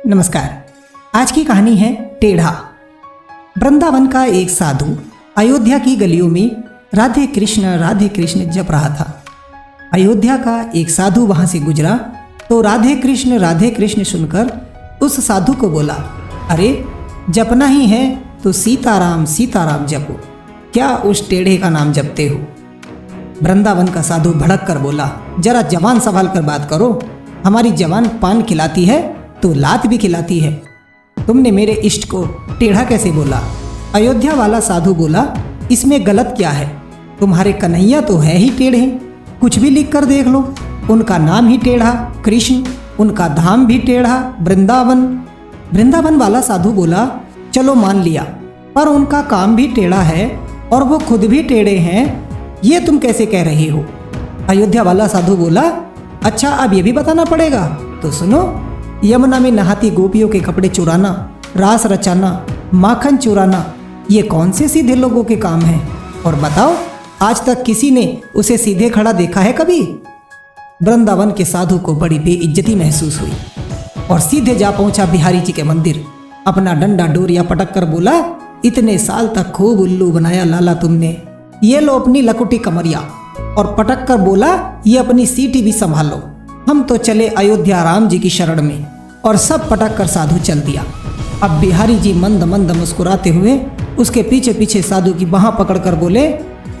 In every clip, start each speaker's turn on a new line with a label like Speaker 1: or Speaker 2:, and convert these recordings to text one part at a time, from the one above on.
Speaker 1: नमस्कार। आज की कहानी है टेढ़ा। वृंदावन का एक साधु अयोध्या की गलियों में राधे कृष्ण जप रहा था। अयोध्या का एक साधु वहां से गुजरा तो राधे कृष्ण सुनकर उस साधु को बोला, अरे जपना ही है तो सीताराम सीताराम जपो, क्या उस टेढ़े का नाम जपते हो? वृंदावन का साधु भड़क कर बोला, जरा जवान संभाल कर बात करो, हमारी जवान पान खिलाती है तो लात भी खिलाती है। तुमने मेरे इष्ट को टेढ़ा कैसे बोला? अयोध्या वाला साधु बोला, इसमें गलत क्या है? तुम्हारे कन्हैया तो है ही टेढ़े, कुछ भी लिख कर देख लो, उनका नाम ही टेढ़ा कृष्ण, उनका धाम भी टेढ़ा वृंदावन। वृंदावन वाला साधु बोला, चलो मान लिया, पर उनका काम भी टेढ़ा है और वो खुद भी टेढ़े हैं, ये तुम कैसे कह रहे हो? अयोध्या वाला साधु बोला, अच्छा अब ये भी बताना पड़ेगा, तो सुनो। यमुना में नहाती गोपियों के कपड़े चुराना, रास रचाना, माखन चुराना, ये कौन से सीधे लोगों के काम हैं? और बताओ, आज तक किसी ने उसे सीधे खड़ा देखा है कभी? वृंदावन के साधु को बड़ी बेइज्जती महसूस हुई और सीधे जा पहुंचा बिहारी जी के मंदिर। अपना डंडा डोरिया पटक कर बोला, इतने साल तक खूब उल्लू बनाया लाला तुमने, ये लो अपनी लकुटी कमरिया। और पटक कर बोला, ये अपनी सीटी भी संभालो, हम तो चले अयोध्या राम जी की शरण में। और सब पटक कर साधु चल दिया। अब बिहारी जी मंद मंद मुस्कुराते हुए उसके पीछे पीछे साधु की बाह पकड़ कर बोले,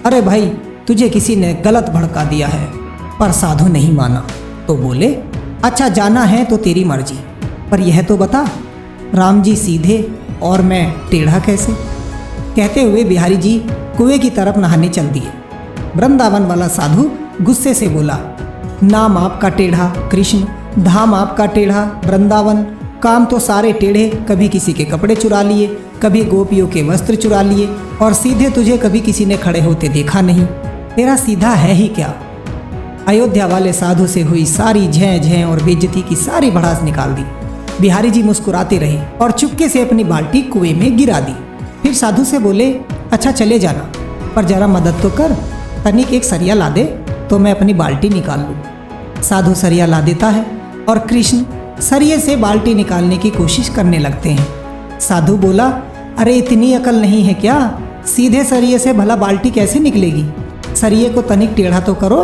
Speaker 1: अरे भाई तुझे किसी ने गलत भड़का दिया है। पर साधु नहीं माना तो बोले, अच्छा जाना है तो तेरी मर्जी, पर यह तो बता, राम जी सीधे और मैं टेढ़ा कैसे? कहते हुए बिहारी जी कुएं की तरफ नहाने चल दिए। वृंदावन वाला साधु गुस्से से बोला, नाम आपका टेढ़ा कृष्ण, धाम आपका टेढ़ा वृंदावन, काम तो सारे टेढ़े, कभी किसी के कपड़े चुरा लिए, कभी गोपियों के वस्त्र चुरा लिए, और सीधे तुझे कभी किसी ने खड़े होते देखा नहीं। तेरा सीधा है ही क्या? अयोध्या वाले साधु से हुई सारी झें झें और बेइज्जती की सारी भड़ास निकाल दी। बिहारी जी मुस्कुराते रहे और चुपके से अपनी बाल्टी कुएं में गिरा दी। फिर साधु से बोले, अच्छा चले जाना, पर जरा मदद तो कर, तनिक एक सरिया ला दे तो मैं अपनी बाल्टी निकाल लूँ। साधु सरिया ला देता है और कृष्ण सरिये से बाल्टी निकालने की कोशिश करने लगते हैं। साधु बोला, अरे इतनी अकल नहीं है क्या? सीधे सरिये से भला बाल्टी कैसे निकलेगी? सरिये को तनिक टेढ़ा तो करो,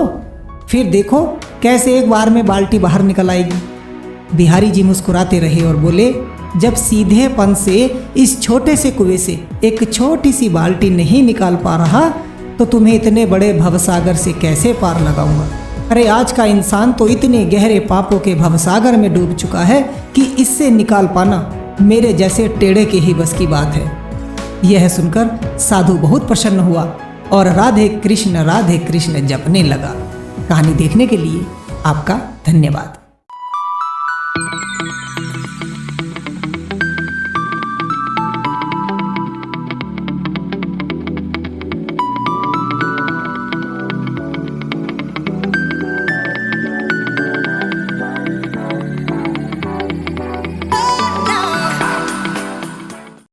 Speaker 1: फिर देखो कैसे एक बार में बाल्टी बाहर निकल आएगी। बिहारी जी मुस्कुराते रहे और बोले, जब सीधेपन से इस छोटे से कुएं से एक छोटी सी बाल्टी नहीं निकाल पा रहा तो तुम्हें इतने बड़े भवसागर से कैसे पार लगाऊंगा? अरे आज का इंसान तो इतने गहरे पापों के भवसागर में डूब चुका है कि इससे निकाल पाना मेरे जैसे टेढ़े के ही बस की बात है। यह सुनकर साधु बहुत प्रसन्न हुआ और राधे कृष्ण जपने लगा। कहानी देखने के लिए आपका धन्यवाद।